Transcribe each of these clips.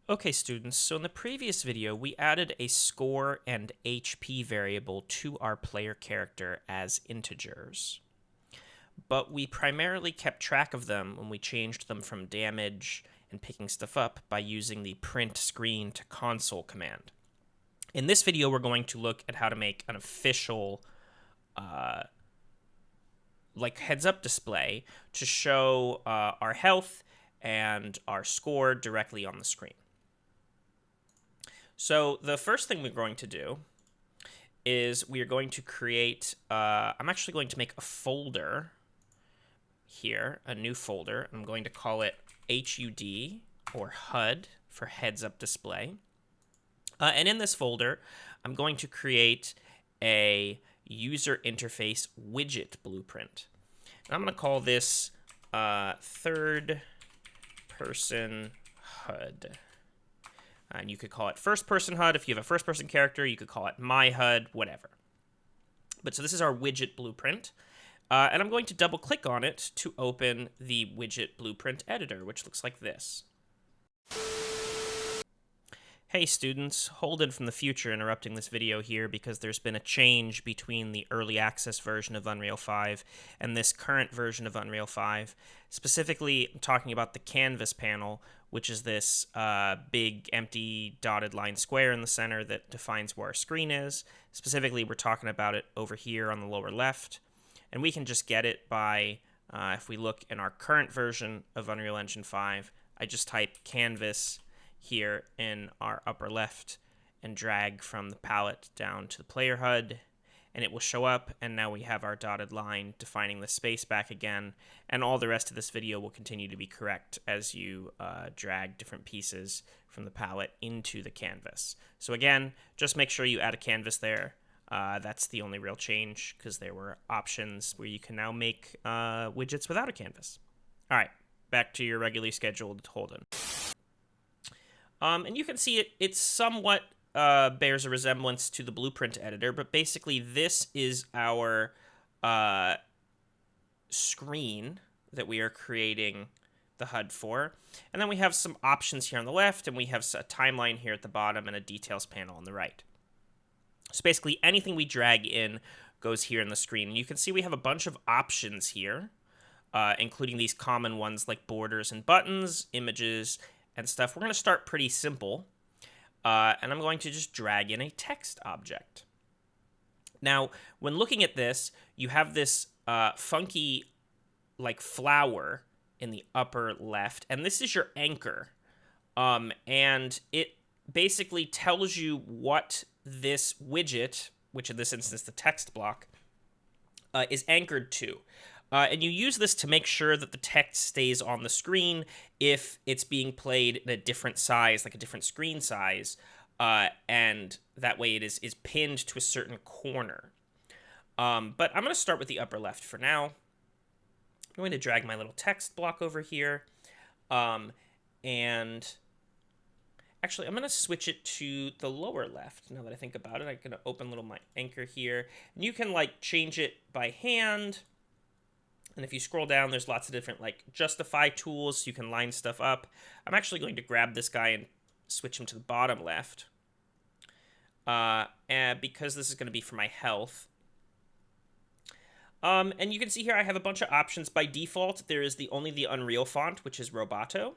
Okay, students, so in the previous video, we added a score and HP variable to our player character as integers. But we primarily kept track of them when we changed them from damage and picking stuff up by using the print screen to console command. In this video, we're going to look at how to make an official heads-up display to show our health and our score directly on the screen. So the first thing we're going to do is we are going to create, I'm actually going to make a folder here, a new folder. I'm going to call it HUD, or HUD, for Heads Up Display. And in this folder, I'm going to create a user interface widget blueprint. And I'm going to call this third person HUD. And you could call it first-person HUD. If you have a first-person character, you could call it my HUD, whatever. But so this is our widget blueprint. And I'm going to double-click on it to open the widget blueprint editor, which looks like this. Hey students, Holden from the future interrupting this video here because there's been a change between the early access version of Unreal 5 and this current version of Unreal 5. Specifically, I'm talking about the canvas panel, which is this big empty dotted line square in the center that defines where our screen is. Specifically, we're talking about it over here on the lower left. And we can just get it by, if we look in our current version of Unreal Engine 5, I just type canvas here in our upper left and drag from the palette down to the player HUD, and it will show up, and now we have our dotted line defining the space back again, and all the rest of this video will continue to be correct as you drag different pieces from the palette into the canvas. So again, just make sure you add a canvas there. That's the only real change, because there were options where you can now make widgets without a canvas. All right, back to your regularly scheduled Holden. And you can see it somewhat bears a resemblance to the blueprint editor, but basically this is our screen that we are creating the HUD for. And then we have some options here on the left, and we have a timeline here at the bottom and a details panel on the right. So basically anything we drag in goes here in the screen. And you can see we have a bunch of options here, including these common ones like borders and buttons, images, and stuff. We're going to start pretty simple, and I'm going to just drag in a text object. Now, when looking at this, you have this funky, like, flower in the upper left, and this is your anchor, and it basically tells you what this widget, which in this instance the text block, is anchored to. And you use this to make sure that the text stays on the screen if it's being played in a different size, like a different screen size, and that way it is pinned to a certain corner. But I'm going to start with the upper left for now. I'm going to drag my little text block over here, and actually I'm going to switch it to the lower left. Now that I think about it, I'm going to open my anchor here, and you can like change it by hand. And if you scroll down, there's lots of different like justify tools, so you can line stuff up. I'm actually going to grab this guy and switch him to the bottom left, and because this is going to be for my health. And you can see here I have a bunch of options. By default, there is only the Unreal font, which is Roboto.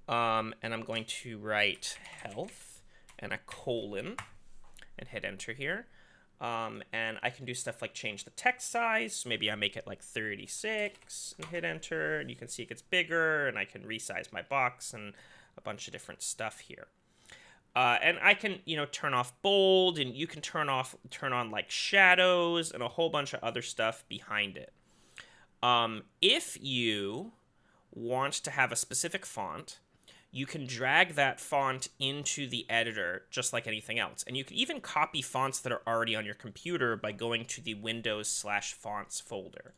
And I'm going to write health and a colon and hit enter here. And I can do stuff like change the text size. So maybe I make it like 36 and hit enter, and you can see it gets bigger, and I can resize my box and a bunch of different stuff here. And I can, turn off bold, and you can turn on like shadows and a whole bunch of other stuff behind it. If you want to have a specific font, you can drag that font into the editor just like anything else. And you can even copy fonts that are already on your computer by going to the Windows/fonts folder.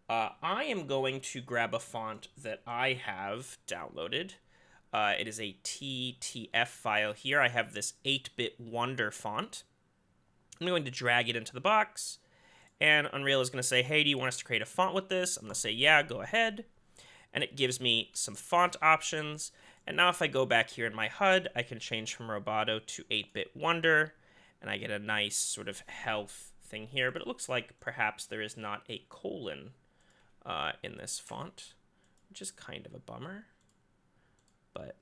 I am going to grab a font that I have downloaded. It is a TTF file here. I have this 8-bit Wonder font. I'm going to drag it into the box, and Unreal is going to say, hey, do you want us to create a font with this? I'm going to say, yeah, go ahead. And it gives me some font options. And now if I go back here in my HUD, I can change from Roboto to 8-bit Wonder, and I get a nice sort of health thing here, but it looks like perhaps there is not a colon in this font, which is kind of a bummer. But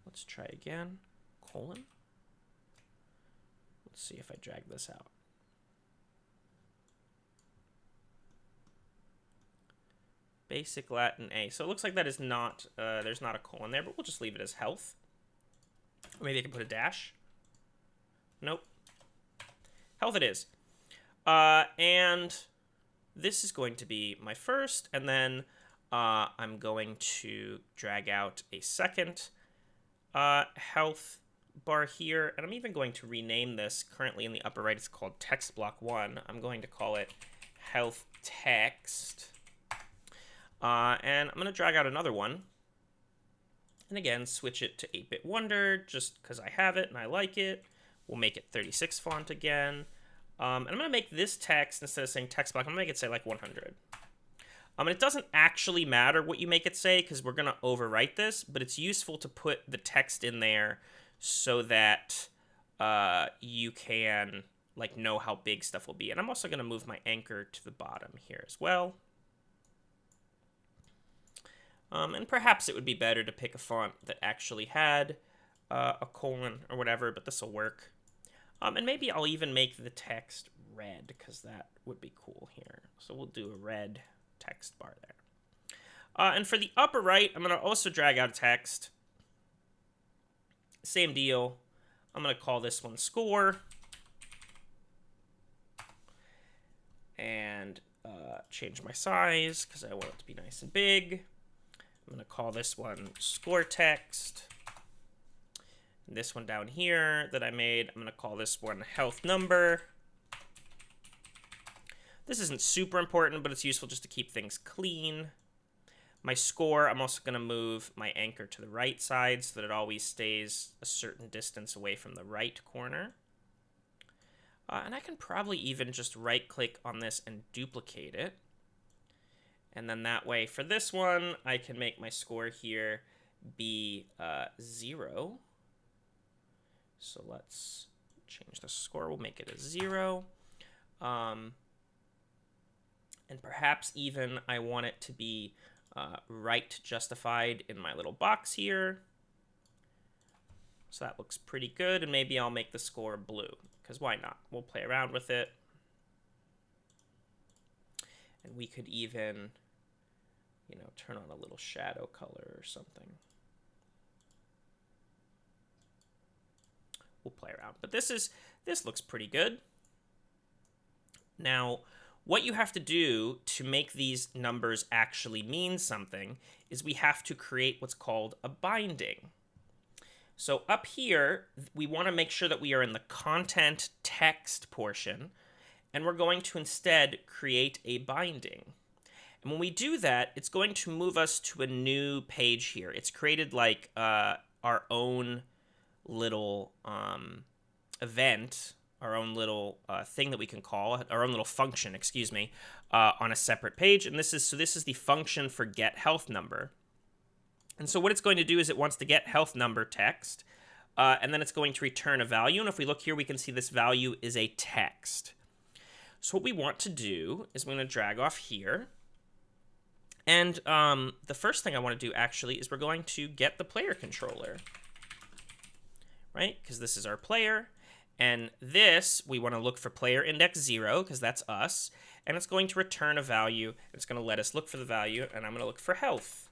let's try again. Colon. Let's see if I drag this out. Basic Latin A. So it looks like that is not, there's not a colon there, but we'll just leave it as health. Or maybe I can put a dash. Nope. Health it is. And this is going to be my first, and then I'm going to drag out a second health bar here, and I'm even going to rename this. Currently in the upper right, it's called text block 1. I'm going to call it health text. And I'm going to drag out another one. And again, switch it to 8-bit Wonder, just because I have it and I like it. We'll make it 36 font again. And I'm going to make this text, instead of saying text block, I'm going to make it say like 100. And it doesn't actually matter what you make it say, because we're going to overwrite this, but it's useful to put the text in there so that you can like know how big stuff will be. And I'm also going to move my anchor to the bottom here as well. And perhaps it would be better to pick a font that actually had a colon or whatever, but this will work. And maybe I'll even make the text red, because that would be cool here. So we'll do a red text bar there. And for the upper right, I'm going to also drag out a text. Same deal. I'm going to call this one score. And change my size, because I want it to be nice and big. I'm going to call this one score text. And this one down here that I made, I'm going to call this one health number. This isn't super important, but it's useful just to keep things clean. My score, I'm also going to move my anchor to the right side so that it always stays a certain distance away from the right corner. And I can probably even just right-click on this and duplicate it. And then that way, for this one, I can make my score here be 0. So let's change the score. We'll make it a 0. And perhaps even I want it to be right justified in my little box here. So that looks pretty good. And maybe I'll make the score blue, because why not? We'll play around with it. And we could even, you know, turn on a little shadow color or something. We'll play around. But this looks pretty good. Now, what you have to do to make these numbers actually mean something is we have to create what's called a binding. So up here, we want to make sure that we are in the content text portion, and we're going to instead create a binding. And when we do that, it's going to move us to a new page here. It's created like our own little event, our own little thing that we can call, our own little function, excuse me, on a separate page. And this is the function for get health number. And so what it's going to do is it wants to get health number text, and then it's going to return a value. And if we look here, we can see this value is a text. So what we want to do is we're going to drag off here. And the first thing I want to do actually is we're going to get the player controller, right? Because this is our player. And this, we want to look for player index 0, because that's us. And it's going to return a value. It's going to let us look for the value, and I'm going to look for health.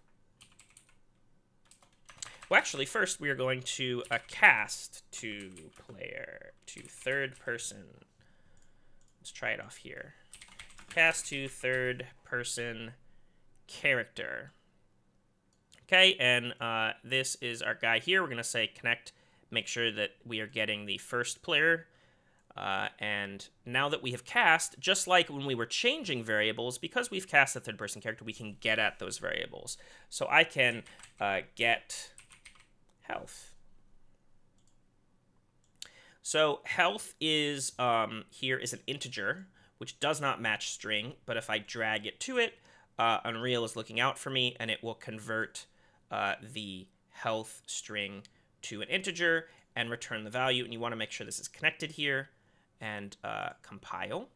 Well, actually, first we are going to cast to player, to third person. Let's try it off here. Cast to third person character. Okay, and this is our guy here. We're going to say connect, make sure that we are getting the first player. And now that we have cast, just like when we were changing variables, because we've cast the third person character, we can get at those variables. So I can get health. So health is here is an integer, which does not match string, but if I drag it to it, Unreal is looking out for me, and it will convert the health string to an integer and return the value. And you want to make sure this is connected here and compile.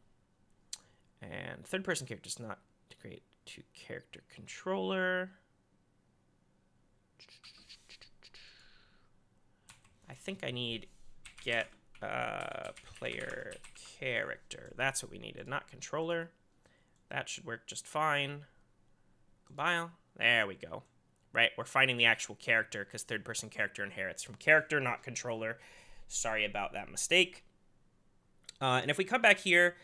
And third person character is not to create to character controller. I think I need get player character. That's what we needed, not controller. That should work just fine. Compile. There we go. Right, we're finding the actual character because third person character inherits from character, not controller. Sorry about that mistake. And if we come back here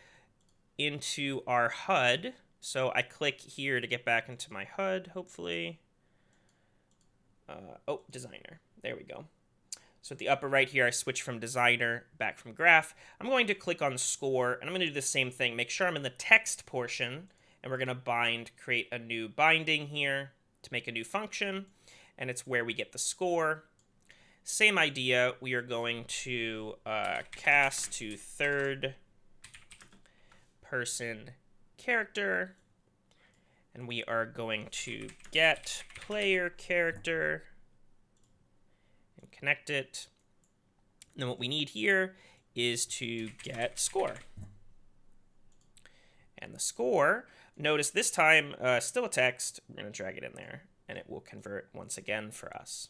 into our HUD, so I click here to get back into my HUD, hopefully. Oh, designer. There we go. So at the upper right here, I switch from designer back from graph. I'm going to click on score, and I'm going to do the same thing. Make sure I'm in the text portion, and we're going to create a new binding here to make a new function, and it's where we get the score. Same idea. We are going to cast to third person character, and we are going to get player character and connect it. And then what we need here is to get score. And the score, notice this time, still a text. We're going to drag it in there, and it will convert once again for us.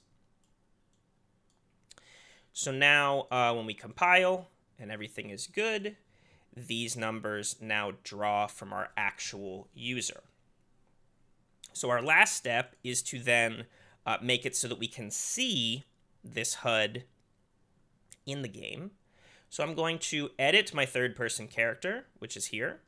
So now when we compile and everything is good, these numbers now draw from our actual user. So our last step is to then make it so that we can see this HUD in the game. So I'm going to edit my third person character, which is here.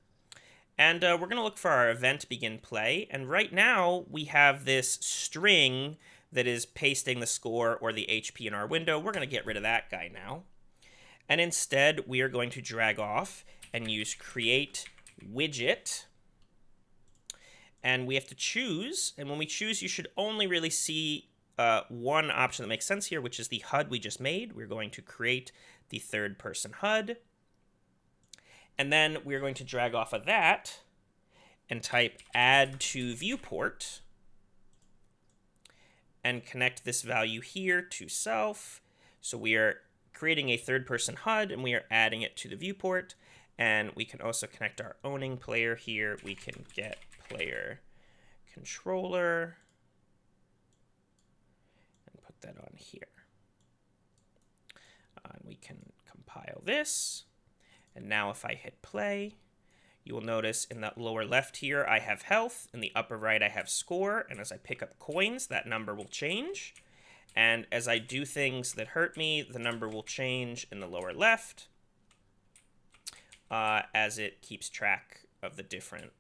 And we're going to look for our event begin play. And right now we have this string that is pasting the score or the HP in our window. We're going to get rid of that guy now. And instead we are going to drag off and use create widget. And we have to choose. And when we choose, you should only really see one option that makes sense here, which is the HUD we just made. We're going to create the third person HUD. And then we're going to drag off of that and type add to viewport and connect this value here to self. So we are creating a third person HUD and we are adding it to the viewport. And we can also connect our owning player here. We can get player controller and put that on here. And we can compile this. And now if I hit play, you will notice in that lower left here, I have health. In the upper right, I have score. And as I pick up coins, that number will change. And as I do things that hurt me, the number will change in the lower left as it keeps track of the different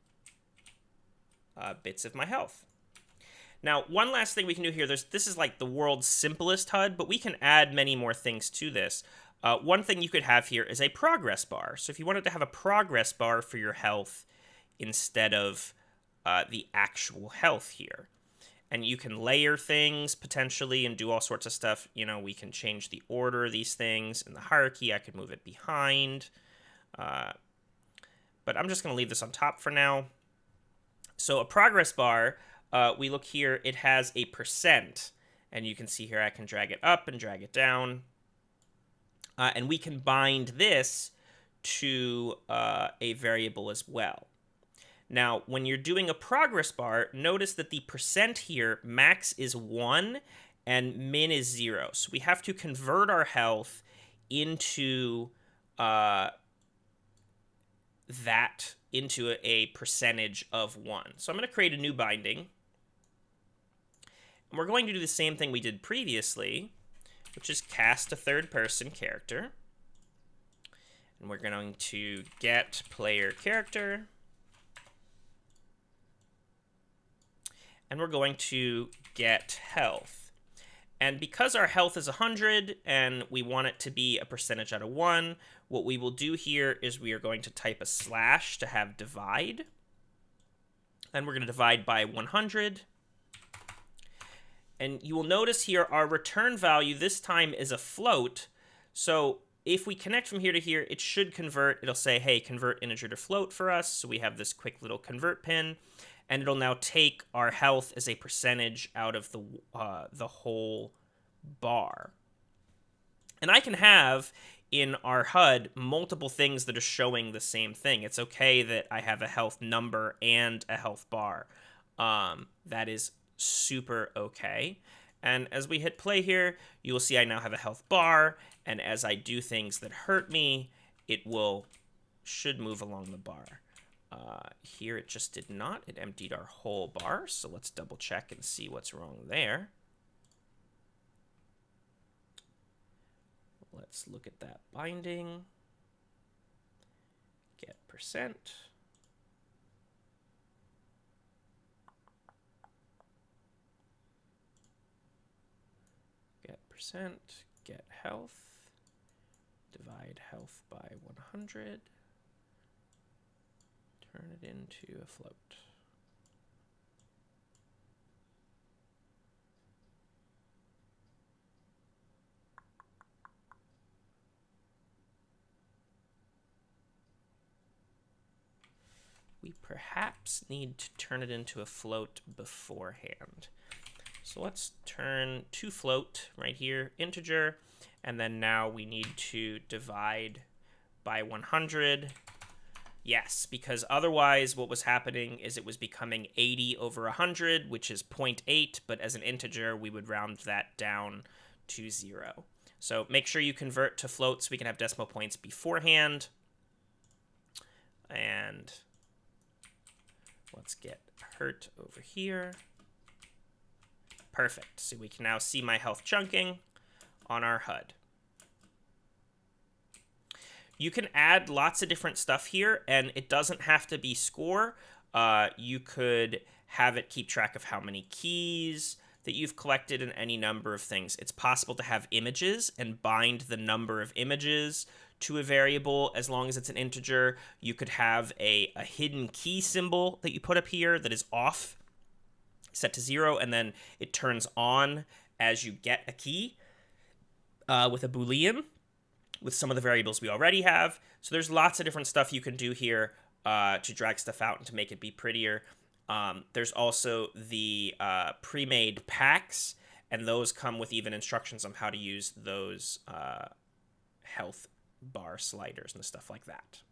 bits of my health. Now, one last thing we can do here, this is like the world's simplest HUD, but we can add many more things to this. One thing you could have here is a progress bar. So if you wanted to have a progress bar for your health instead of the actual health here. And you can layer things potentially and do all sorts of stuff. You know, we can change the order of these things in the hierarchy. I could move it behind. But I'm just going to leave this on top for now. So a progress bar, we look here, it has a %. And you can see here I can drag it up and drag it down. And we can bind this to a variable as well. Now, when you're doing a progress bar, notice that the % here, max is 1 and min is 0. So we have to convert our health into into a percentage of 1. So I'm going to create a new binding. And we're going to do the same thing we did previously, which is cast a third person character. And we're going to get player character. And we're going to get health. And because our health is 100 and we want it to be a percentage out of 1, what we will do here is we are going to type a slash to have divide. And we're going to divide by 100. And you will notice here our return value this time is a float. So if we connect from here to here, it should convert. It'll say, hey, convert integer to float for us. So we have this quick little convert pin. and it'll now take our health as a percentage out of the whole bar. And I can have in our HUD multiple things that are showing the same thing. It's okay that I have a health number and a health bar. That is super okay. And as we hit play here, you will see I now have a health bar, and as I do things that hurt me, it should move along the bar. Here it just did not. It emptied our whole bar, so let's double check and see what's wrong there. Let's look at that binding. Get percent. Get percent. Get health. Divide health by 100. Turn it into a float. We perhaps need to turn it into a float beforehand. So let's turn to float right here, integer, and then now we need to divide by 100. Yes, because otherwise what was happening is it was becoming 80 over 100, which is 0.8, but as an integer, we would round that down to 0. So make sure you convert to float so we can have decimal points beforehand. And let's get hurt over here. Perfect. So we can now see my health chunking on our HUD. You can add lots of different stuff here, and it doesn't have to be score. You could have it keep track of how many keys that you've collected and any number of things. It's possible to have images and bind the number of images to a variable as long as it's an integer. You could have a hidden key symbol that you put up here that is off, set to 0, and then it turns on as you get a key with a Boolean, with some of the variables we already have. So there's lots of different stuff you can do here to drag stuff out and to make it be prettier. There's also the pre-made packs, and those come with even instructions on how to use those health bar sliders and stuff like that.